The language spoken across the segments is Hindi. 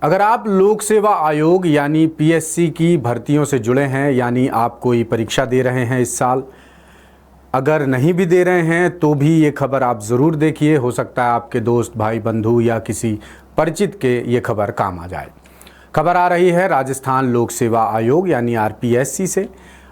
अगर आप लोक सेवा आयोग यानी पीएससी की भर्तियों से जुड़े हैं, यानी आप कोई परीक्षा दे रहे हैं इस साल, अगर नहीं भी दे रहे हैं तो भी ये खबर आप ज़रूर देखिए। हो सकता है आपके दोस्त, भाई, बंधु या किसी परिचित के ये खबर काम आ जाए। खबर आ रही है राजस्थान लोक सेवा आयोग यानी आरपीएससी से।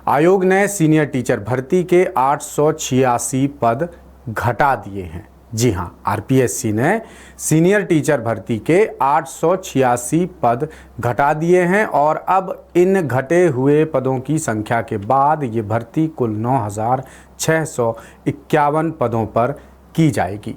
आयोग ने सीनियर टीचर भर्ती के 886 पद घटा दिए हैं। जी हाँ, आरपीएससी ने सीनियर टीचर भर्ती के 886 पद घटा दिए हैं और अब इन घटे हुए पदों की संख्या के बाद ये भर्ती कुल 9,651 पदों पर की जाएगी।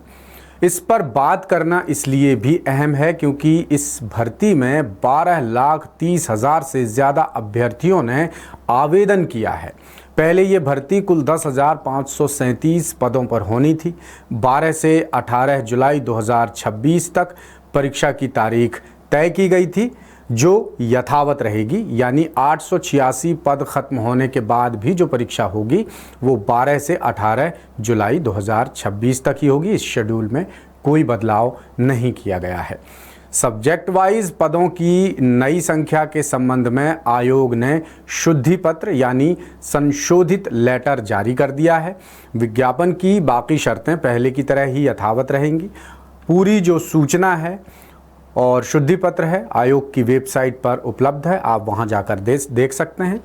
इस पर बात करना इसलिए भी अहम है क्योंकि इस भर्ती में 12,30,000 से ज़्यादा अभ्यर्थियों ने आवेदन किया है। पहले ये भर्ती कुल 10,537 पदों पर होनी थी। 12 से 18 जुलाई 2026 तक परीक्षा की तारीख तय की गई थी, जो यथावत रहेगी। यानी 886 पद खत्म होने के बाद भी जो परीक्षा होगी वो 12 से 18 जुलाई 2026 तक ही होगी। इस शेड्यूल में कोई बदलाव नहीं किया गया है। सब्जेक्ट वाइज पदों की नई संख्या के संबंध में आयोग ने शुद्धि पत्र यानी संशोधित लेटर जारी कर दिया है। विज्ञापन की बाकी शर्तें पहले की तरह ही यथावत रहेंगी। पूरी जो सूचना है और शुद्धि पत्र है आयोग की वेबसाइट पर उपलब्ध है, आप वहां जाकर देख सकते हैं।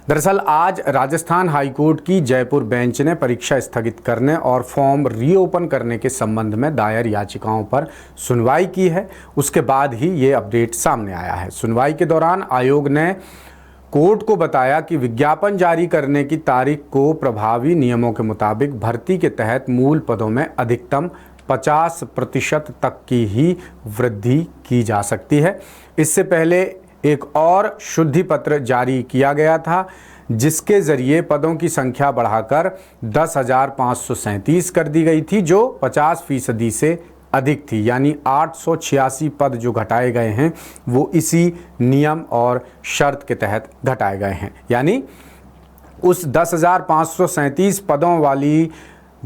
दरअसल आज राजस्थान हाईकोर्ट की जयपुर बेंच ने परीक्षा स्थगित करने और फॉर्म रीओपन करने के संबंध में दायर याचिकाओं पर सुनवाई की है। उसके बाद ही ये अपडेट सामने आया है। सुनवाई के दौरान आयोग ने कोर्ट को बताया कि विज्ञापन जारी करने की तारीख को प्रभावी नियमों के मुताबिक भर्ती के तहत मूल पदों में अधिकतम 50% तक की ही वृद्धि की जा सकती है। इससे पहले एक और शुद्धि पत्र जारी किया गया था जिसके जरिए पदों की संख्या बढ़ाकर 10,537 कर दी गई थी, जो 50% से अधिक थी। यानी 886 पद जो घटाए गए हैं वो इसी नियम और शर्त के तहत घटाए गए हैं। यानी उस 10,537 पदों वाली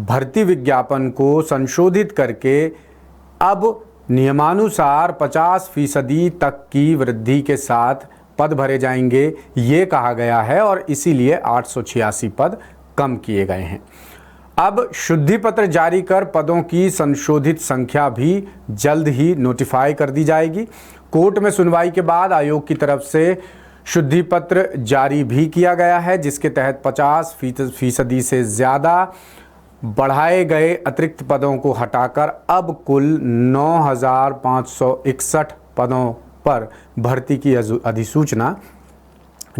भर्ती विज्ञापन को संशोधित करके अब नियमानुसार 50% तक की वृद्धि के साथ पद भरे जाएंगे, ये कहा गया है और इसीलिए 886 पद कम किए गए हैं। अब शुद्धि पत्र जारी कर पदों की संशोधित संख्या भी जल्द ही नोटिफाई कर दी जाएगी। कोर्ट में सुनवाई के बाद आयोग की तरफ से शुद्धि पत्र जारी भी किया गया है जिसके तहत 50% से ज़्यादा बढ़ाए गए अतिरिक्त पदों को हटाकर अब कुल 9,561 पदों पर भर्ती की अधिसूचना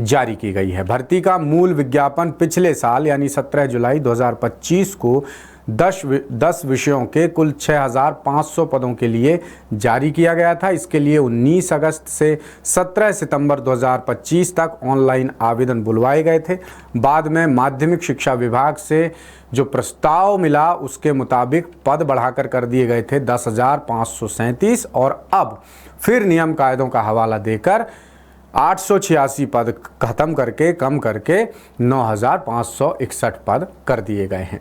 जारी की गई है। भर्ती का मूल विज्ञापन पिछले साल यानी 17 जुलाई 2025 को 10 विषयों के कुल 6,500 पदों के लिए जारी किया गया था। इसके लिए 19 अगस्त से 17 सितंबर 2025 तक ऑनलाइन आवेदन बुलवाए गए थे। बाद में माध्यमिक शिक्षा विभाग से जो प्रस्ताव मिला उसके मुताबिक पद बढ़ाकर कर दिए गए थे 10,537 और अब फिर नियम कायदों का हवाला देकर 886 पद खत्म करके कम करके 9,561 पद कर दिए गए हैं।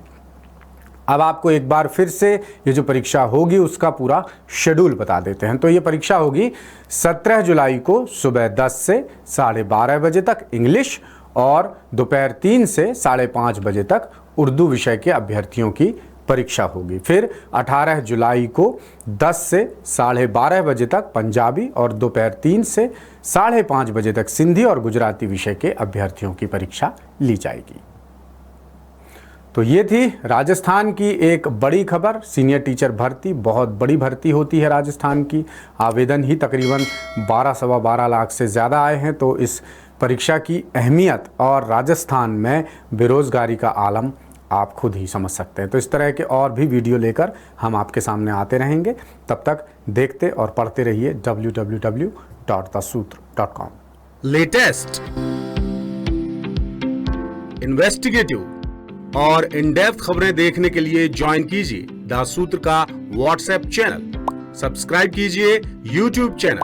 अब आपको एक बार फिर से ये जो परीक्षा होगी उसका पूरा शेड्यूल बता देते हैं। तो ये परीक्षा होगी 17 जुलाई को सुबह 10 से 12:30 बजे तक इंग्लिश और दोपहर 3 से 5:30 बजे तक उर्दू विषय के अभ्यर्थियों की परीक्षा होगी। फिर 18 जुलाई को 10 से 12:30 बजे तक पंजाबी और दोपहर 3 से 5:30 बजे तक सिंधी और गुजराती विषय के अभ्यर्थियों की परीक्षा ली जाएगी। तो ये थी राजस्थान की एक बड़ी खबर। सीनियर टीचर भर्ती बहुत बड़ी भर्ती होती है राजस्थान की। आवेदन ही तकरीबन 12-12 लाख से ज़्यादा आए हैं। तो इस परीक्षा की अहमियत और राजस्थान में बेरोज़गारी का आलम आप खुद ही समझ सकते हैं। तो इस तरह के और भी वीडियो लेकर हम आपके सामने आते रहेंगे। तब तक देखते और पढ़ते रहिए www.daसूत्र.com। लेटेस्ट, इन्वेस्टिगेटिव और इन डेप्थ खबरें देखने के लिए ज्वाइन कीजिए द सूत्र का व्हाट्सएप चैनल, सब्सक्राइब कीजिए यूट्यूब चैनल,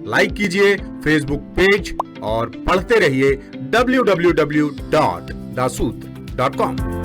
लाइक कीजिए फेसबुक पेज और पढ़ते रहिए www.daसूत्र.com।